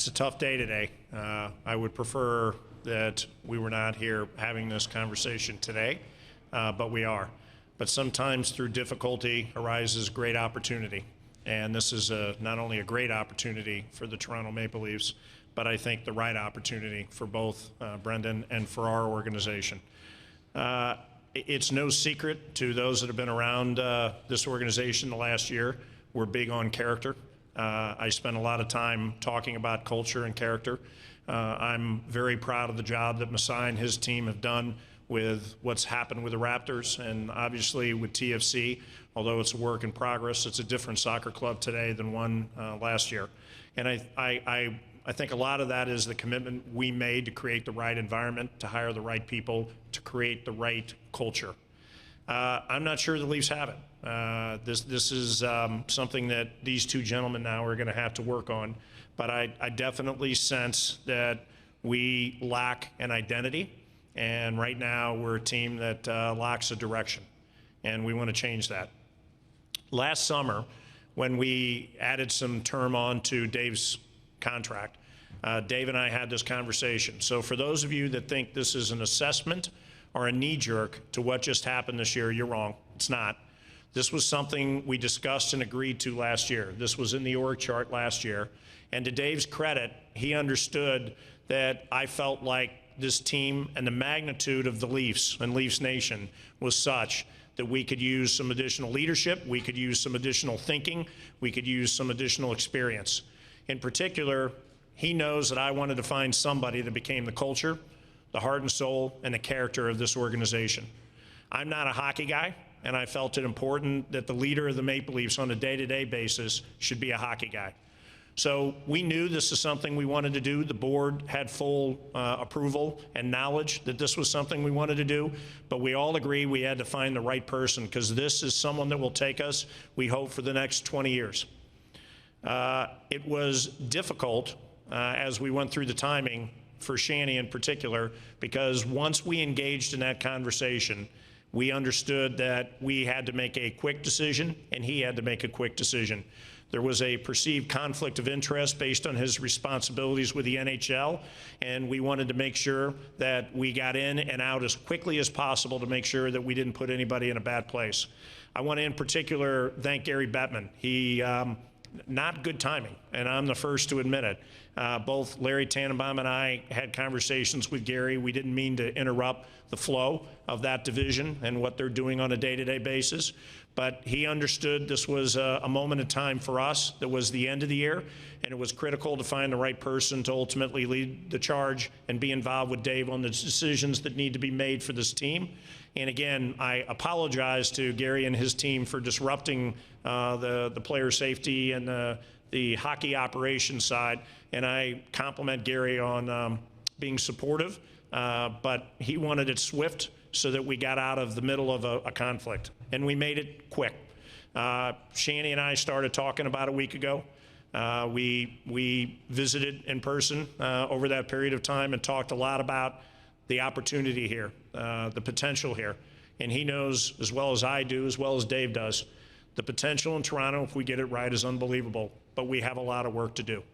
It's a tough day today. I would prefer that we were not here having this conversation today, but we are. But sometimes through difficulty arises great opportunity. And this is not only a great opportunity for the Toronto Maple Leafs, but I think the right opportunity for both Brendan and for our organization. It's no secret to those that have been around this organization the last year, we're big on character. I spend a lot of time talking about culture and character. I'm very proud of the job that Masai and his team have done with what's happened with the Raptors and obviously with TFC. Although it's a work in progress, it's a different soccer club today than one last year. And I think a lot of that is the commitment we made to create the right environment, to hire the right people, to create the right culture. I'm not sure the Leafs have it. This is something that these two gentlemen now are going to have to work on. But I definitely sense that we lack an identity. And right now we're a team that lacks a direction. And we want to change that. Last summer, when we added some term on to Dave's contract, Dave and I had this conversation. So for those of you that think this is an assessment or a knee-jerk to what just happened this year, you're wrong. It's not. This was something we discussed and agreed to last year. This was in the org chart last year. And to Dave's credit, he understood that I felt like this team and the magnitude of the Leafs and Leafs Nation was such that we could use some additional leadership, we could use some additional thinking, we could use some additional experience. In particular, he knows that I wanted to find somebody that became the culture, the heart and soul, and the character of this organization. I'm not a hockey guy, and I felt it important that the leader of the Maple Leafs on a day-to-day basis should be a hockey guy. So we knew this is something we wanted to do. The board had full approval and knowledge that this was something we wanted to do, but we all agree we had to find the right person because this is someone that will take us, we hope, for the next 20 years. It was difficult as we went through the timing for Shanahan in particular, because once we engaged in that conversation, we understood that we had to make a quick decision and he had to make a quick decision. There was a perceived conflict of interest based on his responsibilities with the NHL, and we wanted to make sure that we got in and out as quickly as possible to make sure that we didn't put anybody in a bad place. I want to in particular thank Gary Bettman. He not good timing, and I'm the first to admit it. Both Larry Tannenbaum and I had conversations with Gary. We didn't mean to interrupt the flow of that division and what they're doing on a day-to-day basis, but he understood this was a moment in time for us that was the end of the year, and it was critical to find the right person to ultimately lead the charge and be involved with Dave on the decisions that need to be made for this team. And again, I apologize to Gary and his team for disrupting the player safety and the hockey operations side, and I compliment Gary on being supportive, but he wanted it swift so that we got out of the middle of a conflict, and we made it quick. Shanny and I started talking about a week ago. We visited in person over that period of time and talked a lot about the opportunity here, the potential here, and he knows as well as I do, as well as Dave does, the potential in Toronto, if we get it right, is unbelievable, but we have a lot of work to do.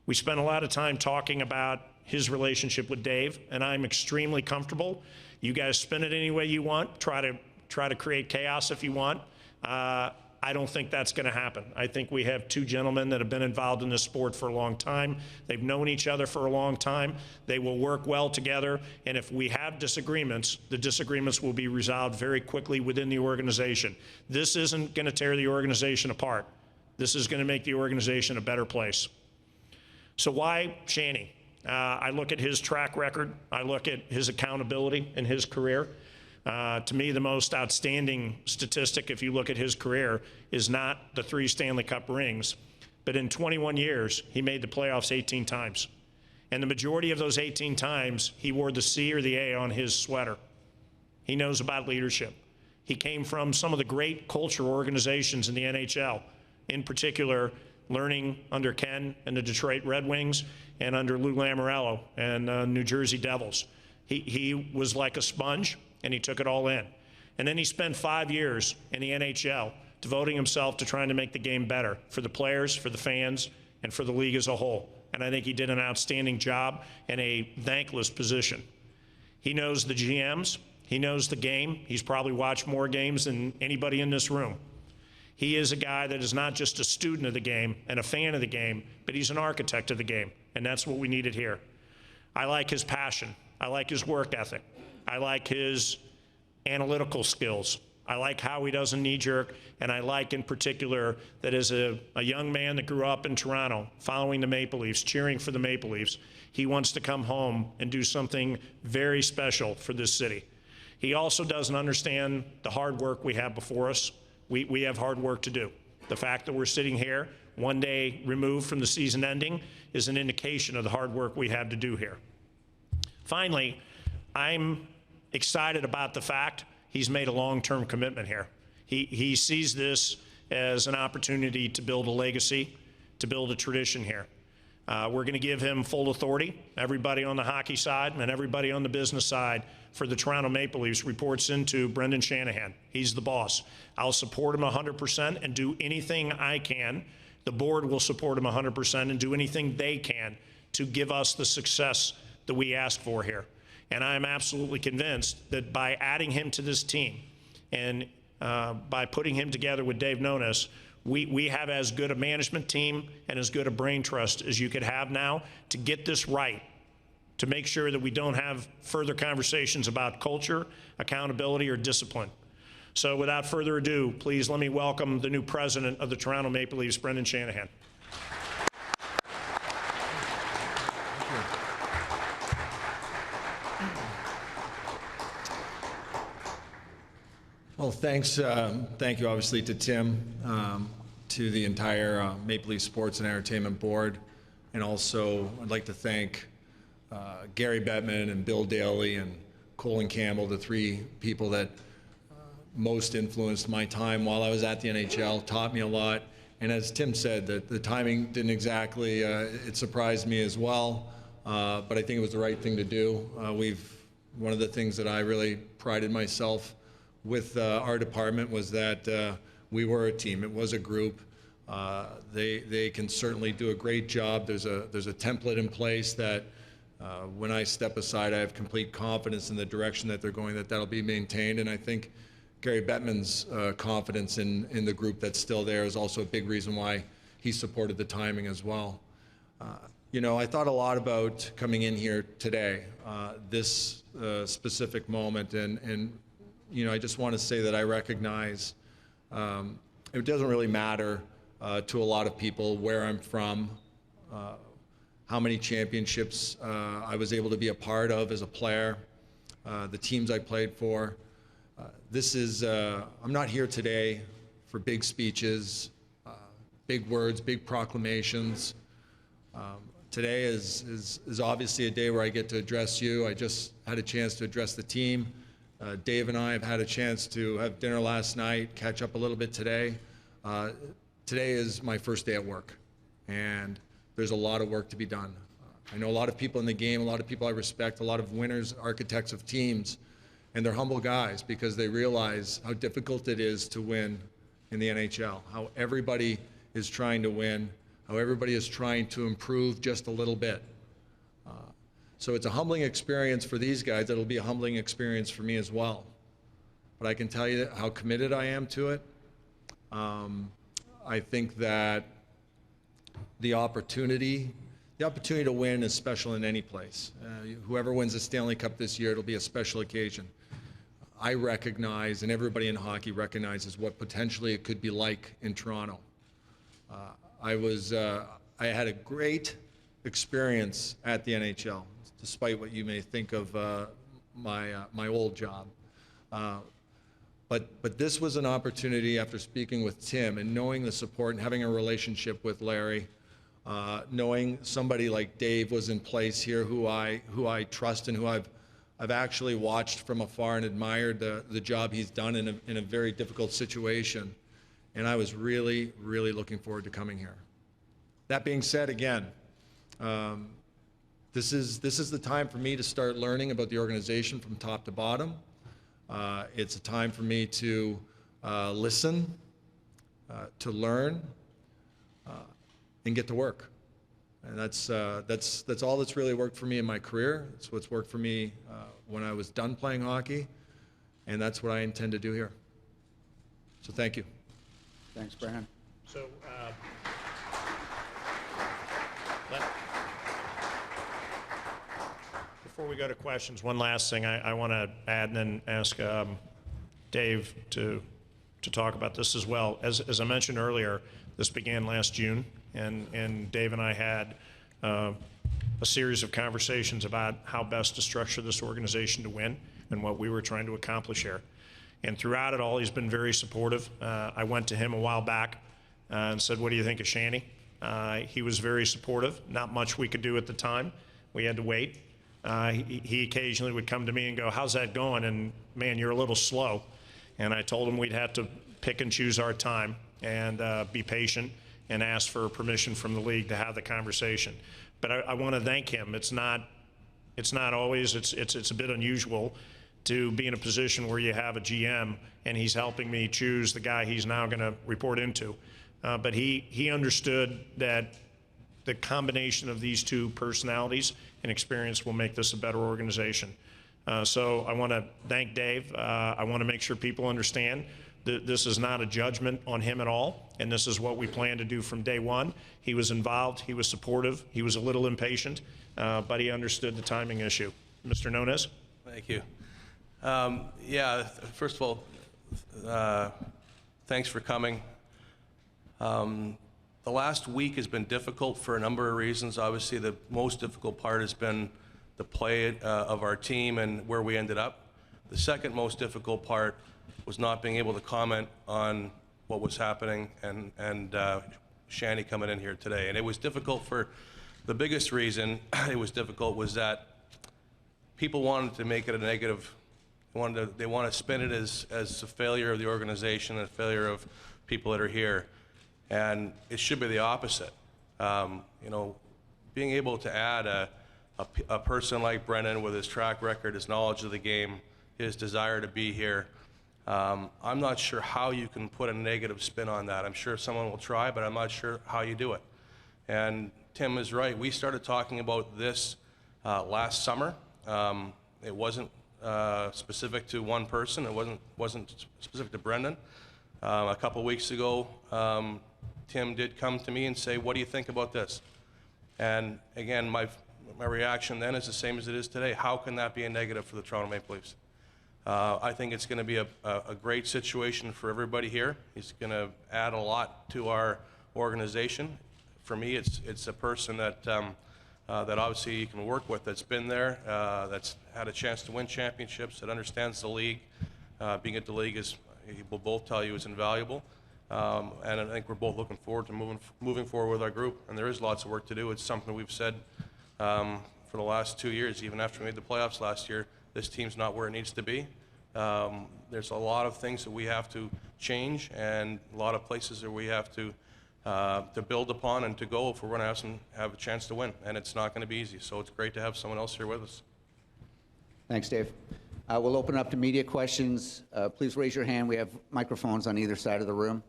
We spent a lot of time talking about his relationship with Dave, and I'm extremely comfortable. You guys spin it any way you want, try to create chaos if you want. I don't think that's going to happen. I think we have two gentlemen that have been involved in this sport for a long time. They've known each other for a long time. They will work well together, and if we have disagreements, the disagreements will be resolved very quickly within the organization. This isn't going to tear the organization apart. This is going to make the organization a better place. So why Shanny? I look at his track record. I look at his accountability in his career. To me, the most outstanding statistic, if you look at his career, is not the 3 Stanley Cup rings, but in 21 years, he made the playoffs 18 times. And the majority of those 18 times, he wore the C or the A on his sweater. He knows about leadership. He came from some of the great culture organizations in the NHL, in particular, learning under Ken and the Detroit Red Wings and under Lou Lamoriello and New Jersey Devils. He was like a sponge, and he took it all in. And then he spent 5 years in the NHL devoting himself to trying to make the game better for the players, for the fans, and for the league as a whole. and I think he did an outstanding job in a thankless position. He knows the GMs. He knows the game. He's probably watched more games than anybody in this room. He is a guy that is not just a student of the game and a fan of the game, but he's an architect of the game, and that's what we needed here. I like his passion. I like his work ethic. I like his analytical skills. I like how he doesn't knee-jerk, and I like in particular that as a young man that grew up in Toronto, following the Maple Leafs, cheering for the Maple Leafs, he wants to come home and do something very special for this city. He also doesn't understand the hard work we have before us. We have hard work to do. The fact that we're sitting here one day removed from the season ending is an indication of the hard work we have to do here. Finally, I'm excited about the fact he's made a long-term commitment here. He sees this as an opportunity to build a legacy, to build a tradition here. We're going to give him full authority. Everybody on the hockey side and everybody on the business side for the Toronto Maple Leafs reports into Brendan Shanahan. He's the boss. I'll support him 100% and do anything I can. The board will support him 100% and do anything they can to give us the success that we ask for here. And I'm absolutely convinced that by adding him to this team and by putting him together with Dave Nonis, we have as good a management team and as good a brain trust as you could have now to get this right, to make sure that we don't have further conversations about culture, accountability, or discipline. So without further ado, please let me welcome the new president of the Toronto Maple Leafs, Brendan Shanahan. Well, thanks. Thank you, obviously, to Tim, to the entire Maple Leaf Sports and Entertainment Board, and also I'd like to thank Gary Bettman and Bill Daly and Colin Campbell, the three people that most influenced my time while I was at the NHL, taught me a lot. And as Tim said, the timing didn't exactly, it surprised me as well, but I think it was the right thing to do. One of the things that I really prided myself with our department was that we were a team. It was a group. They can certainly do a great job. There's a template in place that when I step aside, I have complete confidence in the direction that they're going, that'll be maintained. And I think Gary Bettman's confidence in the group that's still there is also a big reason why he supported the timing as well. You know, I thought a lot about coming in here today, this specific moment, and you know, I just want to say that I recognize it doesn't really matter to a lot of people where I'm from, how many championships I was able to be a part of as a player, the teams I played for. I'm not here today for big speeches, big words, big proclamations. Today is obviously a day where I get to address you. I just had a chance to address the team. Dave and I have had a chance to have dinner last night, catch up a little bit today. Today is my first day at work, and there's a lot of work to be done. I know a lot of people in the game, a lot of people I respect, a lot of winners, architects of teams, and they're humble guys because they realize how difficult it is to win in the NHL, how everybody is trying to win, how everybody is trying to improve just a little bit. So it's a humbling experience for these guys. It'll be a humbling experience for me as well. But I can tell you how committed I am to it. I think that the opportunity to win is special in any place. Whoever wins the Stanley Cup this year, it'll be a special occasion. I recognize, and everybody in hockey recognizes, what potentially it could be like in Toronto. I had a great experience at the NHL, despite what you may think of my old job. But this was an opportunity, after speaking with Tim and knowing the support and having a relationship with Larry, knowing somebody like Dave was in place here, who I trust and who I've actually watched from afar and admired the job he's done in a very difficult situation. And I was really, really looking forward to coming here. That being said, again, this is the time for me to start learning about the organization from top to bottom. It's a time for me to listen, to learn, and get to work. And that's all that's really worked for me in my career. It's what's worked for me when I was done playing hockey, and that's what I intend to do here. So thank you. Thanks, Brian. So, before we go to questions, one last thing I want to add and then ask Dave to talk about this as well. As I mentioned earlier, this began last June, and Dave and I had a series of conversations about how best to structure this organization to win and what we were trying to accomplish here. And throughout it all, he's been very supportive. I went to him a while back and said, "What do you think of Shanny?" He was very supportive. Not much we could do at the time. We had to wait. He occasionally would come to me and go, "How's that going?" And, "Man, you're a little slow." And I told him we'd have to pick and choose our time and be patient and ask for permission from the league to have the conversation. But I want to thank him. It's not always, it's a bit unusual to be in a position where you have a GM and he's helping me choose the guy he's now going to report into. But he understood that the combination of these two personalities and experience will make this a better organization. So I want to thank Dave. I want to make sure people understand that this is not a judgment on him at all, and this is what we plan to do from day one. He was involved, he was supportive, he was a little impatient, but he understood the timing issue. Mr. Nunez? Thank you. Yeah, first of all, thanks for coming. The last week has been difficult for a number of reasons. Obviously, the most difficult part has been the play of our team and where we ended up. The second most difficult part was not being able to comment on what was happening and Shanny coming in here today. And it was difficult for the biggest reason it was difficult was that people wanted to make it a negative. They want to spin it as a failure of the organization and a failure of people that are here. And it should be the opposite. You know, being able to add a person like Brendan with his track record, his knowledge of the game, his desire to be here, I'm not sure how you can put a negative spin on that. I'm sure someone will try, but I'm not sure how you do it. And Tim is right. We started talking about this last summer. It wasn't specific to one person. It wasn't specific to Brendan. A couple weeks ago, Tim did come to me and say, "What do you think about this?" And again, my reaction then is the same as it is today. How can that be a negative for the Toronto Maple Leafs? I think it's going to be a great situation for everybody here. He's going to add a lot to our organization. For me, it's a person that that obviously you can work with, that's been there, that's had a chance to win championships, that understands the league. Being at the league is, he will both tell you, is invaluable. And I think we're both looking forward to moving forward with our group. And there is lots of work to do. It's something we've said for the last 2 years, even after we made the playoffs last year. This team's not where it needs to be. There's a lot of things that we have to change, and a lot of places that we have to build upon and to go if we're going to have a chance to win. And it's not going to be easy. So it's great to have someone else here with us. Thanks, Dave. We'll open up to media questions. Please raise your hand. We have microphones on either side of the room.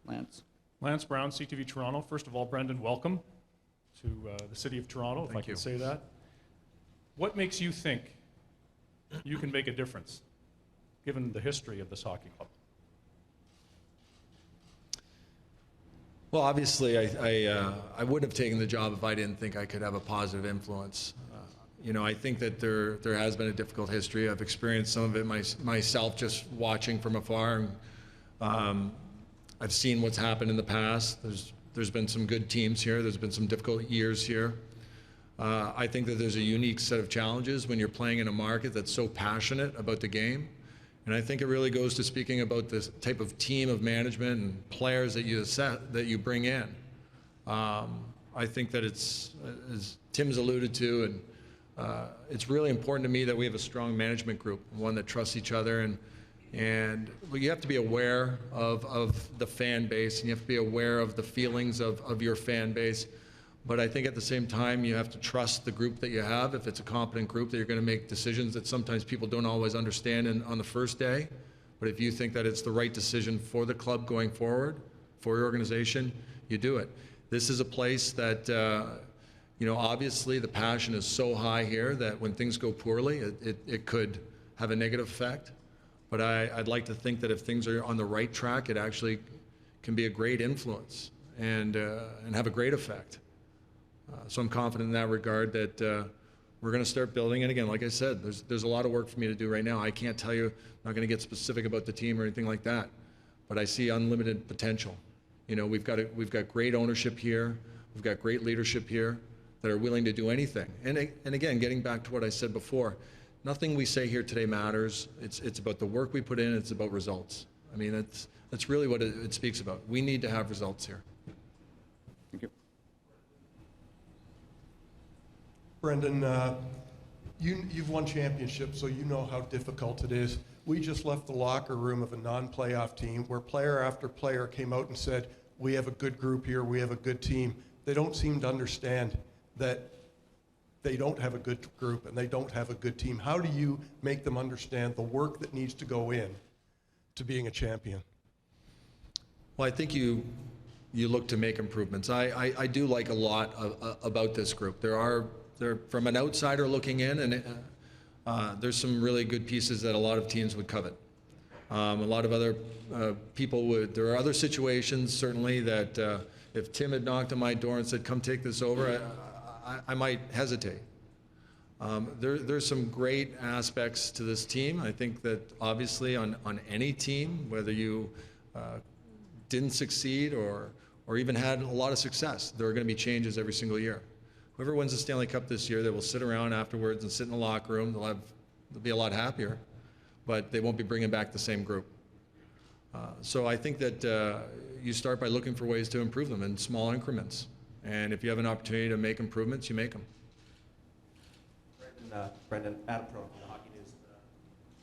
Lance. Lance Brown, CTV Toronto. First of all, Brendan, welcome to the city of Toronto, if I can say that. What makes you think you can make a difference, given the history of this hockey club? Well, obviously, I wouldn't have taken the job if I didn't think I could have a positive influence. You know, I think that there has been a difficult history. I've experienced some of it myself just watching from afar. And, I've seen what's happened in the past. There's been some good teams here. There's been some difficult years here. I think that there's a unique set of challenges when you're playing in a market that's so passionate about the game. And I think it really goes to speaking about this type of team of management and players that you bring in. I think that it's, as Tim's alluded to, and it's really important to me that we have a strong management group, one that trusts each other. And you have to be aware of the fan base, and you have to be aware of the feelings of your fan base. But I think at the same time, you have to trust the group that you have. If it's a competent group, that you're going to make decisions that sometimes people don't always understand on the first day. But if you think that it's the right decision for the club going forward, for your organization, you do it. This is a place that, obviously the passion is so high here that when things go poorly, it could have a negative effect. But I'd like to think that if things are on the right track, it actually can be a great influence and have a great effect. So I'm confident in that regard that we're going to start building. And again, like I said, there's a lot of work for me to do right now. I can't tell you, I'm not going to get specific about the team or anything like that, but I see unlimited potential. We've got great ownership here. We've got great leadership here that are willing to do anything. And again, getting back to what I said before, nothing we say here today matters. It's about the work we put in. It's about results. I mean, that's really what it speaks about. We need to have results here. Thank you. Brendan, you've won championships, so you know how difficult it is. We just left the locker room of a non-playoff team where player after player came out and said, we have a good group here, we have a good team. They don't seem to understand that they don't have a good group and they don't have a good team. How do you make them understand the work that needs to go in to being a champion? Well, I think you look to make improvements. I do like a lot about this group. They're from an outsider looking in, and there's some really good pieces that a lot of teams would covet. A lot of other people would. There are other situations certainly that if Tim had knocked on my door and said, "Come take this over," I might hesitate. There's some great aspects to this team. I think that obviously on any team, whether you didn't succeed or even had a lot of success, there are going to be changes every single year. Whoever wins the Stanley Cup this year, they will sit around afterwards and sit in the locker room. They'll be a lot happier, but they won't be bringing back the same group. So I think that you start by looking for ways to improve them in small increments. And if you have an opportunity to make improvements, you make them. Brendan, Adam Pro from the Hockey News.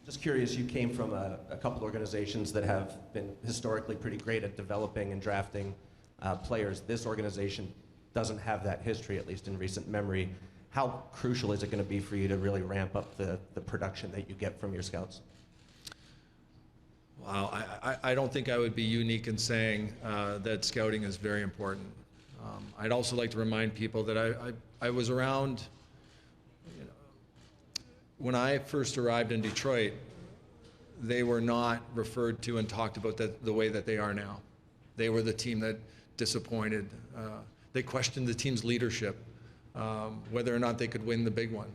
Just curious, you came from a couple organizations that have been historically pretty great at developing and drafting players. This organization doesn't have that history, at least in recent memory. How crucial is it going to be for you to really ramp up the production that you get from your scouts? Wow, I don't think I would be unique in saying that scouting is very important. I'd also like to remind people that I was around, when I first arrived in Detroit, they were not referred to and talked about the way that they are now. They were the team that disappointed. They questioned the team's leadership, whether or not they could win the big one.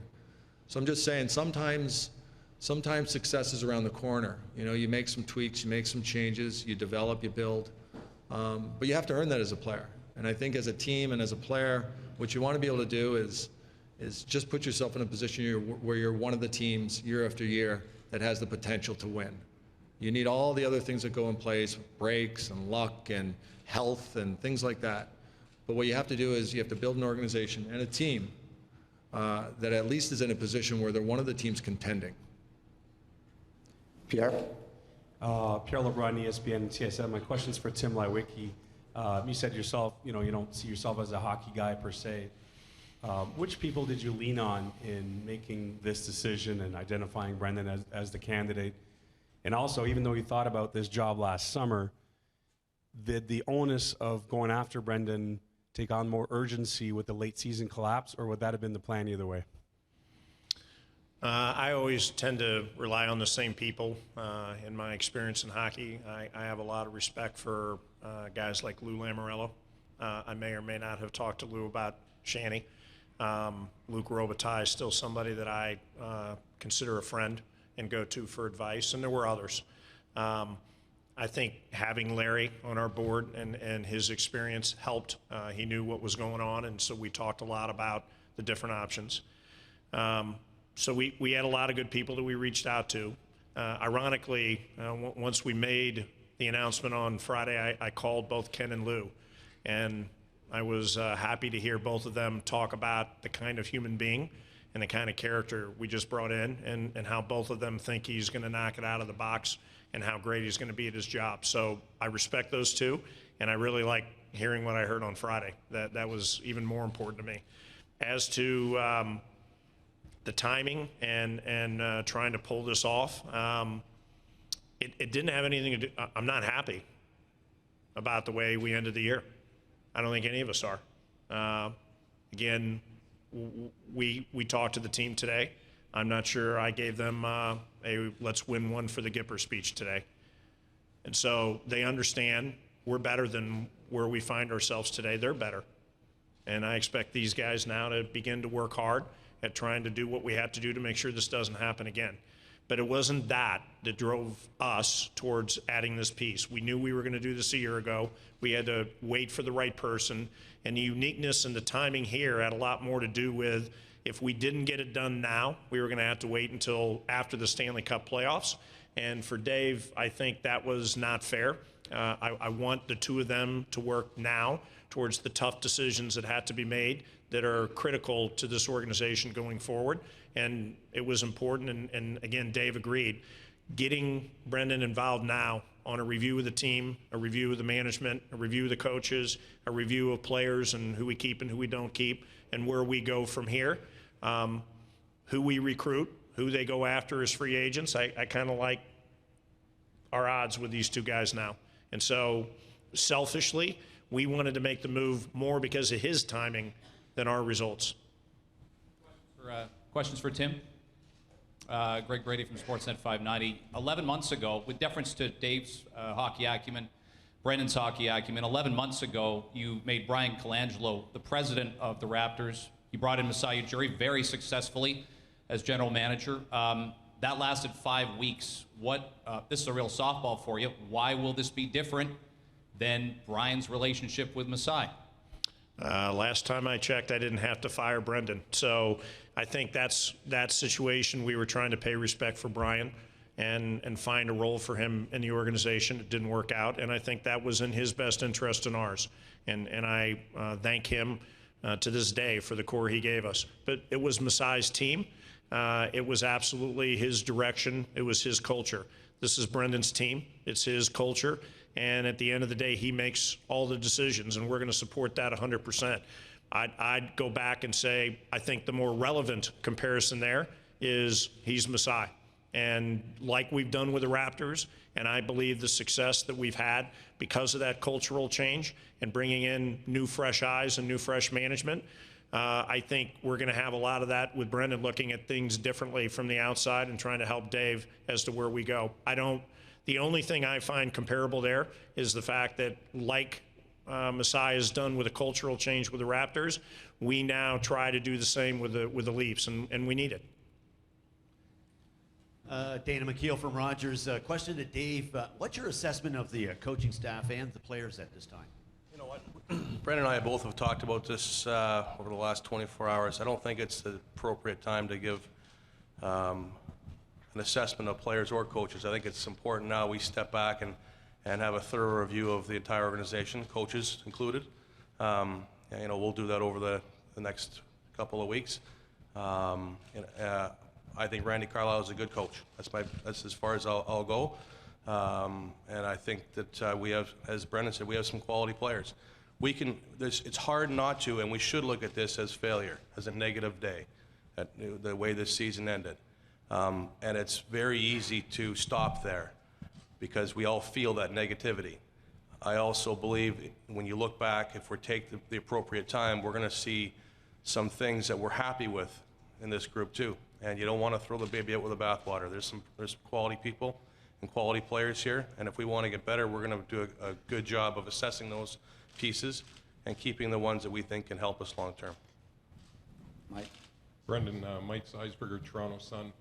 So I'm just saying, sometimes success is around the corner. You make some tweaks, you make some changes, you develop, you build, but you have to earn that as a player. And I think as a team and as a player, what you want to be able to do is just put yourself in a position where you're one of the teams year after year that has the potential to win. You need all the other things that go in place, breaks and luck and health and things like that. But what you have to do is you have to build an organization and a team that at least is in a position where they're one of the teams contending. Pierre? Pierre LeBrun, ESPN and TSN. My question's for Tim Lewicki. You said yourself, you don't see yourself as a hockey guy per se. Which people did you lean on in making this decision and identifying Brendan as the candidate? And also, even though you thought about this job last summer, did the onus of going after Brendan take on more urgency with the late season collapse, or would that have been the plan either way? I always tend to rely on the same people. In my experience in hockey, I have a lot of respect for guys like Lou Lamoriello. I may or may not have talked to Lou about Shanny. Luc Robitaille is still somebody that I consider a friend and go to for advice, and there were others. I think having Larry on our board and his experience helped. He knew what was going on, and so we talked a lot about the different options. So we had a lot of good people that we reached out to. Ironically, once we made the announcement on Friday, I called both Ken and Lou, and I was happy to hear both of them talk about the kind of human being and the kind of character we just brought in, and how both of them think he's going to knock it out of the box and how great he's going to be at his job. So I respect those two, and I really like hearing what I heard on Friday. That was even more important to me. As to the timing and trying to pull this off, it didn't have anything to do. I'm not happy about the way we ended the year. I don't think any of us are. Again, we talked to the team today. I'm not sure I gave them a let's win one for the Gipper speech today. And so they understand we're better than where we find ourselves today. They're better. And I expect these guys now to begin to work hard at trying to do what we have to do to make sure this doesn't happen again. But it wasn't that drove us towards adding this piece. We knew we were going to do this a year ago. We had to wait for the right person. And the uniqueness and the timing here had a lot more to do with if we didn't get it done now, we were going to have to wait until after the Stanley Cup playoffs. And for Dave, I think that was not fair. I want the two of them to work now towards the tough decisions that had to be made that are critical to this organization going forward. And it was important, and again, Dave agreed. Getting Brendan involved now on a review of the team, a review of the management, a review of the coaches, a review of players and who we keep and who we don't keep, and where we go from here, who we recruit, who they go after as free agents. I kind of like our odds with these two guys now. And so selfishly, we wanted to make the move more because of his timing than our results. Questions for Tim? Greg Brady from Sportsnet 590. 11 months ago, with deference to Dave's hockey acumen, Brendan's hockey acumen, 11 months ago, you made Brian Colangelo the president of the Raptors. You brought in Masai Ujiri very successfully as general manager. That lasted 5 weeks. This is a real softball for you. Why will this be different than Brian's relationship with Masai? Last time I checked, I didn't have to fire Brendan. So I think that's that situation. We were trying to pay respect for Brian and find a role for him in the organization. It didn't work out, and I think that was in his best interest and ours. And I thank him to this day for the core he gave us. But it was Masai's team. It was absolutely his direction. It was his culture. This is Brendan's team. It's his culture. And at the end of the day, he makes all the decisions, and we're going to support that 100%. I'd go back and say I think the more relevant comparison there is he's Masai. And like we've done with the Raptors, and I believe the success that we've had because of that cultural change and bringing in new fresh eyes and new fresh management, I think we're going to have a lot of that with Brendan looking at things differently from the outside and trying to help Dave as to where we go. The only thing I find comparable there is the fact that, like Masai has done with a cultural change with the Raptors, we now try to do the same with the Leafs, and we need it. Dana McKeel from Rogers. Question to Dave. What's your assessment of the coaching staff and the players at this time? You know what? Brendan and I both have talked about this over the last 24 hours. I don't think it's the appropriate time to give an assessment of players or coaches. I think it's important now we step back and have a thorough review of the entire organization, coaches included. We'll do that over the next couple of weeks. I think Randy Carlyle is a good coach. That's as far as I'll go. And I think that we have, as Brendan said, we have some quality players. It's hard not to, and we should look at this as failure, as a negative day, at the way this season ended. And it's very easy to stop there because we all feel that negativity. I also believe when you look back, if we take the appropriate time, we're going to see some things that we're happy with in this group too. And you don't want to throw the baby out with the bathwater. There's quality people and quality players here, and if we want to get better, we're going to do a good job of assessing those pieces and keeping the ones that we think can help us long term. Mike? Brendan, Mike Zeisberger, Toronto Sun.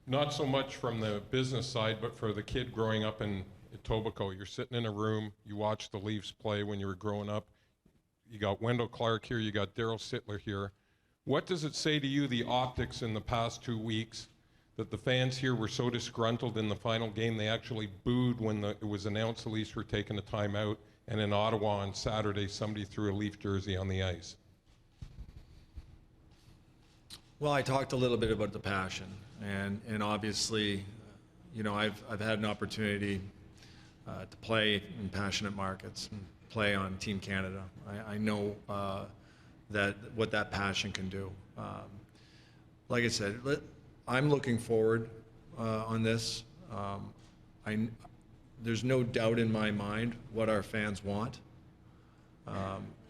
Not so much from the business side, but for the kid growing up in Etobicoke. You're sitting in a room, you watch the Leafs play when you were growing up. You got Wendell Clark here, you got Daryl Sittler here. What does it say to you, the optics in the past 2 weeks, that the fans here were so disgruntled in the final game they actually booed when it was announced the Leafs were taking a timeout, and in Ottawa on Saturday somebody threw a Leaf jersey on the ice? Well, I talked a little bit about the passion, and obviously, I've had an opportunity to play in passionate markets and play on Team Canada. I know what that passion can do. Like I said, I'm looking forward on this. There's no doubt in my mind what our fans want.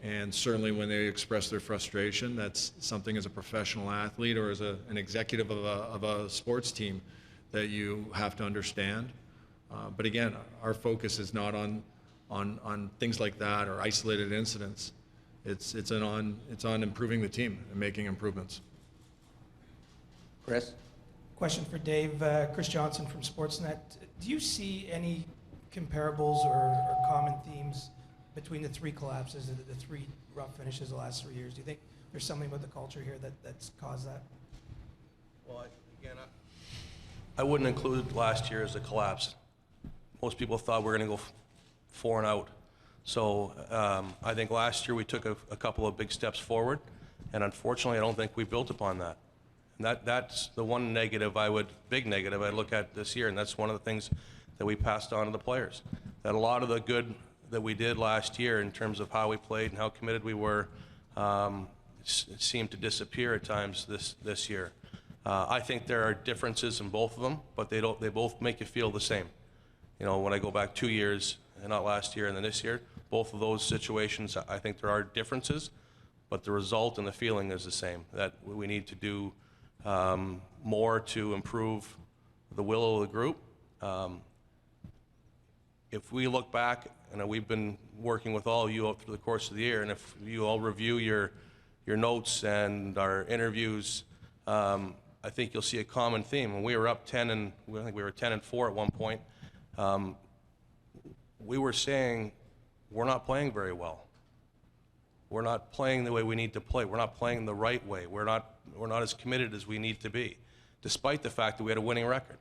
And certainly when they express their frustration, that's something as a professional athlete or as an executive of a sports team that you have to understand. But again, our focus is not on things like that or isolated incidents. It's on improving the team and making improvements. Chris? Question for Dave. Chris Johnson from Sportsnet. Do you see any comparables or common themes between the three collapses, the three rough finishes the last 3 years? Do you think there's something about the culture here that's caused that? Well, again, I wouldn't include last year as a collapse. Most people thought we were going to go 4 and out. So I think last year we took a couple of big steps forward, and unfortunately I don't think we built upon that. And that's the one big negative I look at this year, and that's one of the things that we passed on to the players. That a lot of the good that we did last year in terms of how we played and how committed we were seemed to disappear at times this year. I think there are differences in both of them, but they both make you feel the same. You know, when I go back 2 years, and not last year and then this year, both of those situations, I think there are differences, but the result and the feeling is the same, that we need to do more to improve the will of the group. If we look back, and we've been working with all of you through the course of the year, and if you all review your notes and our interviews, I think you'll see a common theme. When we were up 10 and I think we were 10-4 at one point, we were saying we're not playing very well. We're not playing the way we need to play. We're not playing the right way. We're not as committed as we need to be, despite the fact that we had a winning record.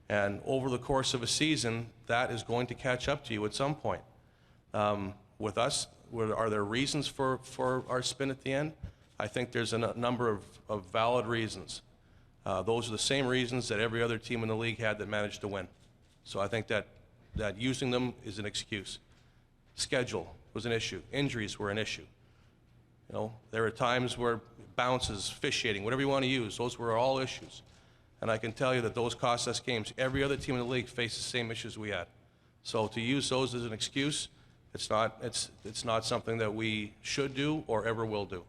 And over the course of a season, that is going to catch up to you at some point. With us, are there reasons for our spin at the end? I think there's a number of valid reasons. Those are the same reasons that every other team in the league had that managed to win. So I think that using them is an excuse. Schedule was an issue. Injuries were an issue. You know, there were times where bounces, officiating, whatever you want to use, those were all issues. And I can tell you that those cost us games. Every other team in the league faced the same issues we had. So to use those as an excuse, it's not something that we should do or ever will do.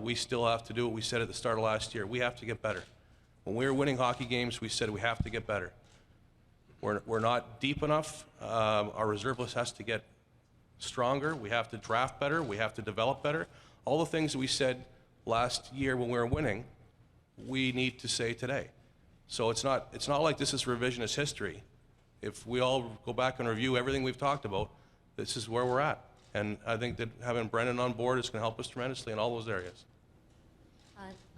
We still have to do what we said at the start of last year. We have to get better. When we were winning hockey games, we said we have to get better. We're not deep enough. Our reserve list has to get stronger. We have to draft better. We have to develop better. All the things that we said last year when we were winning, we need to say today. So it's not like this is revisionist history. If we all go back and review everything we've talked about, this is where we're at. And I think that having Brendan on board is going to help us tremendously in all those areas.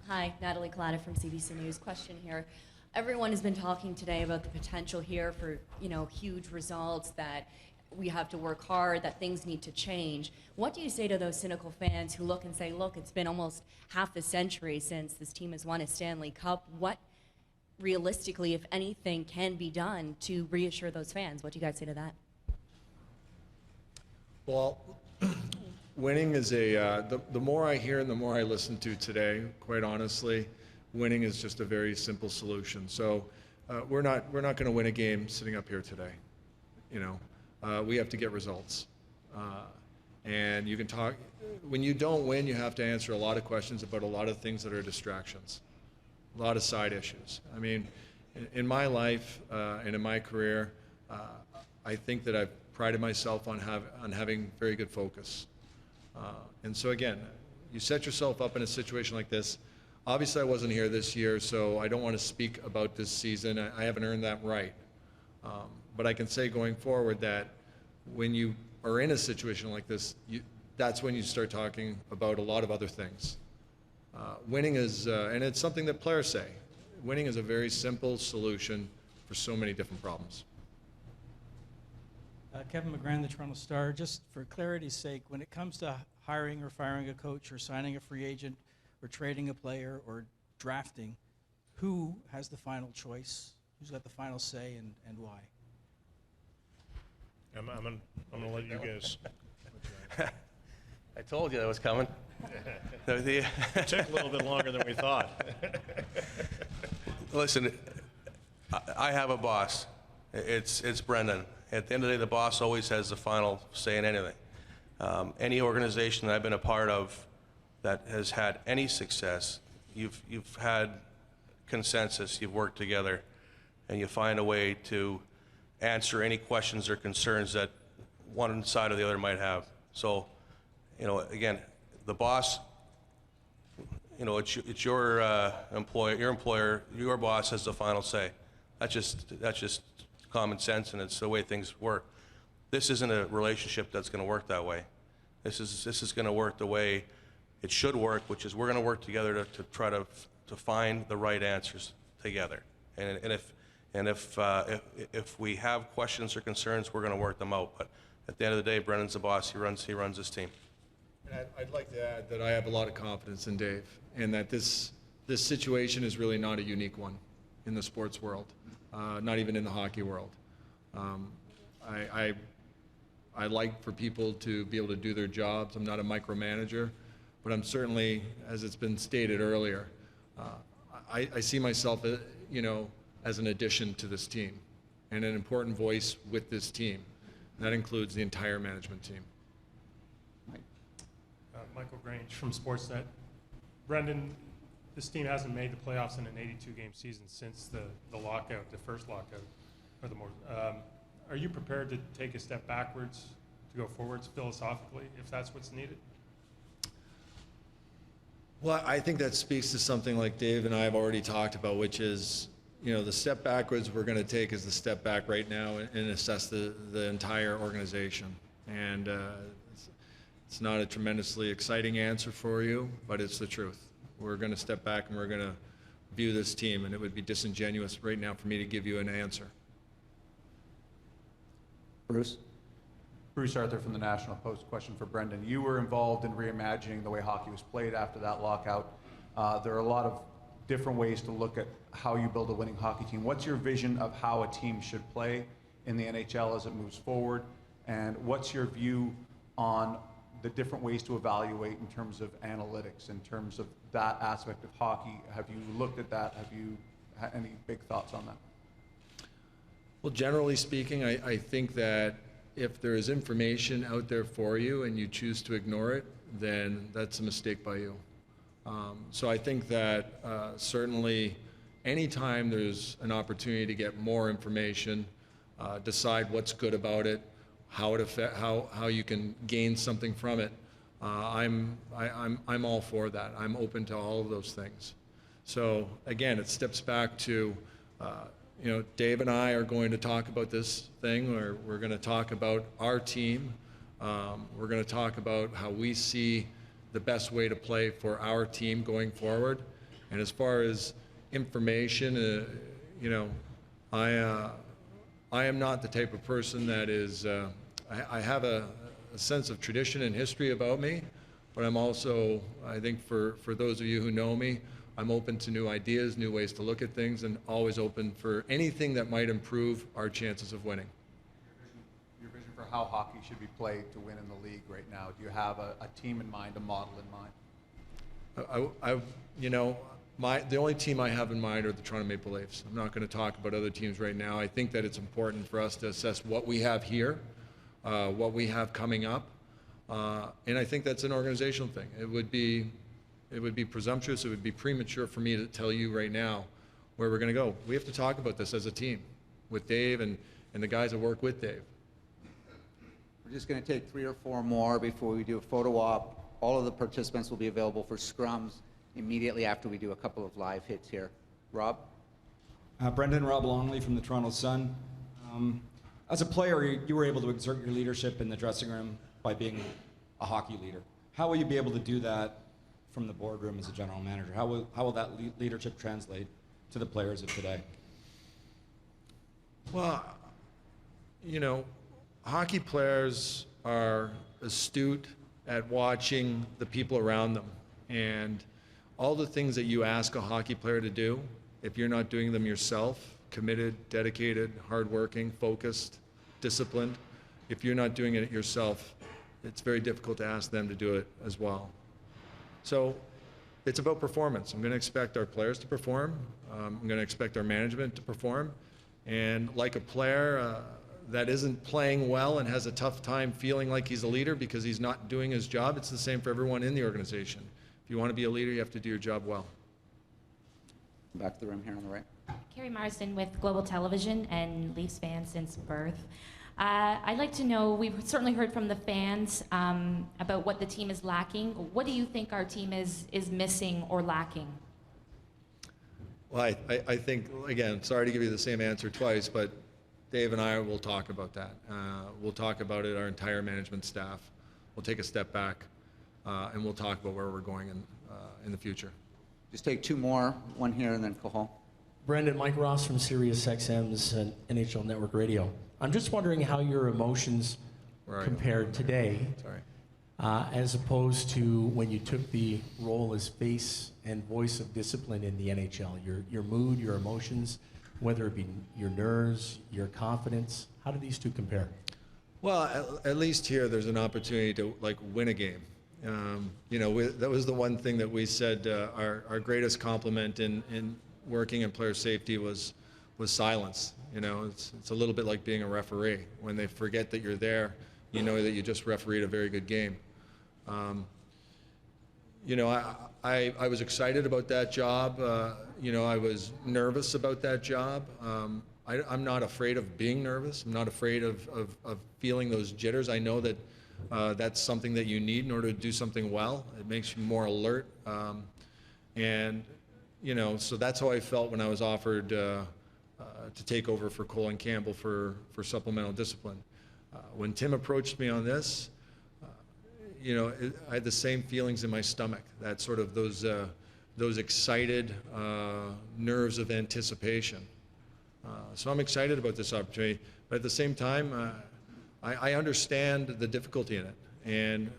Hi, Natalie Collada from CBC News. Question here. Everyone has been talking today about the potential here for, huge results, that we have to work hard, that things need to change. What do you say to those cynical fans who look and say, look, it's been almost half a century since this team has won a Stanley Cup. What realistically, if anything, can be done to reassure those fans? What do you guys say to that? Well, winning is the more I hear and the more I listen to today, quite honestly, winning is just a very simple solution. So we're not going to win a game sitting up here today. We have to get results. And you can talk, when you don't win, you have to answer a lot of questions about a lot of things that are distractions, a lot of side issues. I mean, in my life and in my career, I think that I've prided myself on having very good focus. And so again, you set yourself up in a situation like this. Obviously, I wasn't here this year, so I don't want to speak about this season. I haven't earned that right. But I can say going forward that when you are in a situation like this, that's when you start talking about a lot of other things. Winning is, and it's something that players say, winning is a very simple solution for so many different problems. Kevin McGran, the Toronto Star. Just for clarity's sake, when it comes to hiring or firing a coach or signing a free agent or trading a player or drafting, who has the final choice? Who's got the final say, and why? I'm gonna let you guys. I told you that was coming. It took a little bit longer than we thought. Listen, I have a boss. It's Brendan. At the end of the day, the boss always has the final say in anything. Any organization that I've been a part of that has had any success, you've had consensus, you've worked together, and you find a way to answer any questions or concerns that one side or the other might have. So, you know, again, the boss, you know, it's your employer, your boss has the final say. That's just common sense, and it's the way things work. This isn't a relationship that's going to work that way. This is going to work the way it should work, which is we're going to work together to try to find the right answers together. And if we have questions or concerns, we're going to work them out. But at the end of the day, Brendan's the boss. He runs this team. And I'd like to add that I have a lot of confidence in Dave, and that this situation is really not a unique one in the sports world, not even in the hockey world. I like for people to be able to do their jobs. I'm not a micromanager, but I'm certainly, as it's been stated earlier, I see myself, you know, as an addition to this team and an important voice with this team. And that includes the entire management team. Michael Grange from Sportsnet. Brendan, this team hasn't made the playoffs in an 82-game season since the lockout, the first lockout, or the more. Are you prepared to take a step backwards to go forwards philosophically, if that's what's needed? Well, I think that speaks to something like Dave and I have already talked about, which is, you know, the step backwards we're going to take is the step back right now and assess the entire organization. And it's not a tremendously exciting answer for you, but it's the truth. We're going to step back and we're going to view this team, and it would be disingenuous right now for me to give you an answer. Bruce? Bruce Arthur from the National Post. Question for Brendan. You were involved in reimagining the way hockey was played after that lockout. There are a lot of different ways to look at how you build a winning hockey team. What's your vision of how a team should play in the NHL as it moves forward? And what's your view on the different ways to evaluate in terms of analytics, in terms of that aspect of hockey? Have you looked at that? Have you had any big thoughts on that? Well, generally speaking, I think that if there is information out there for you and you choose to ignore it, then that's a mistake by you. So I think that certainly anytime there's an opportunity to get more information, decide what's good about it, how it affect, how you can gain something from it, I'm all for that. I'm open to all of those things. So again, it steps back to you know, Dave and I are going to talk about this thing, or we're going to talk about our team. We're going to talk about how we see the best way to play for our team going forward. And as far as information, you know, I am not the type of person that is, I have a sense of tradition and history about me, but I'm also, I think for those of you who know me, I'm open to new ideas, new ways to look at things, and always open for anything that might improve our chances of winning. Your vision for how hockey should be played to win in the league right now. Do you have a team in mind, a model in mind? You know, the only team I have in mind are the Toronto Maple Leafs. I'm not going to talk about other teams right now. I think that it's important for us to assess what we have here, what we have coming up, and I think that's an organizational thing. It would be presumptuous, it would be premature for me to tell you right now where we're going to go. We have to talk about this as a team with Dave and the guys that work with Dave. We're just going to take 3 or 4 more before we do a photo op. All of the participants will be available for scrums immediately after we do a couple of live hits here. Rob? Brendan, Rob Longley from the Toronto Sun. As a player, you were able to exert your leadership in the dressing room by being a hockey leader. How will you be able to do that from the boardroom as a general manager? How will that leadership translate to the players of today? Well, you know, hockey players are astute at watching the people around them, and all the things that you ask a hockey player to do, if you're not doing them yourself, committed, dedicated, hardworking, focused, disciplined, if you're not doing it yourself, it's very difficult to ask them to do it as well. So it's about performance. I'm going to expect our players to perform. I'm going to expect our management to perform. And like a player, that isn't playing well and has a tough time feeling like he's a leader because he's not doing his job, it's the same for everyone in the organization. If you want to be a leader, you have to do your job well. Back to the room here on the right. Carrie Marsden with Global Television and Leafs fan since birth. I'd like to know, we've certainly heard from the fans about what the team is lacking. What do you think our team is missing or lacking? Well, I think, again, sorry to give you the same answer twice, but Dave and I will talk about that. We'll talk about it, our entire management staff. We'll take a step back, and we'll talk about where we're going in the future. Just take two more, one here and then go home. Brendan, Mike Ross from Sirius XM's NHL Network Radio. I'm just wondering how your emotions compared today as opposed to when you took the role as face and voice of discipline in the NHL. Your mood, your emotions, whether it be your nerves, your confidence. How do these two compare? Well, at least here there's an opportunity to win a game. That was the one thing that we said our greatest compliment in working in player safety was silence. It's a little bit like being a referee. When they forget that you're there, you know that you just refereed a very good game. I was excited about that job. I was nervous about that job. I'm not afraid of being nervous. I'm not afraid of feeling those jitters. I know that that's something that you need in order to do something well. It makes you more alert. So that's how I felt when I was offered to take over for Colin Campbell for supplemental discipline. When Tim approached me on this, I had the same feelings in my stomach, that sort of those excited nerves of anticipation. So I'm excited about this opportunity, but at the same time, I understand the difficulty in it. And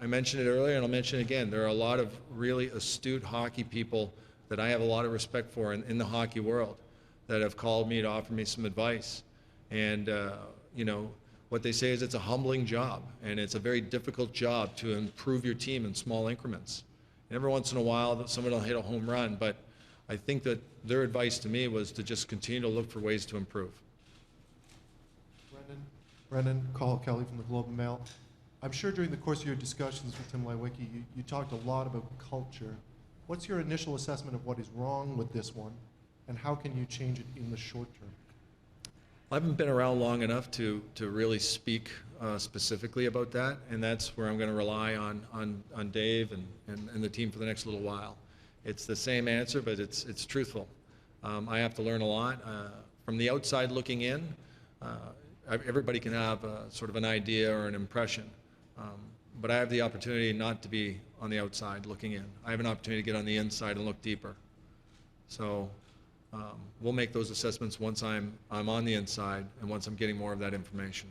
I mentioned it earlier, and I'll mention it again. There are a lot of really astute hockey people that I have a lot of respect for in the hockey world that have called me to offer me some advice. And, what they say is it's a humbling job, and it's a very difficult job to improve your team in small increments. And every once in a while, someone will hit a home run, but I think that their advice to me was to just continue to look for ways to improve. Brendan, Carl Kelly from the Globe and Mail. I'm sure during the course of your discussions with Tim Lewicki, you talked a lot about culture. What's your initial assessment of what is wrong with this one, and how can you change it in the short term? I haven't been around long enough to really speak specifically about that, and that's where I'm going to rely on Dave and the team for the next little while. It's the same answer, but it's truthful. I have to learn a lot. From the outside looking in, everybody can have sort of an idea or an impression, but I have the opportunity not to be on the outside looking in. I have an opportunity to get on the inside and look deeper. So we'll make those assessments once I'm on the inside and once I'm getting more of that information.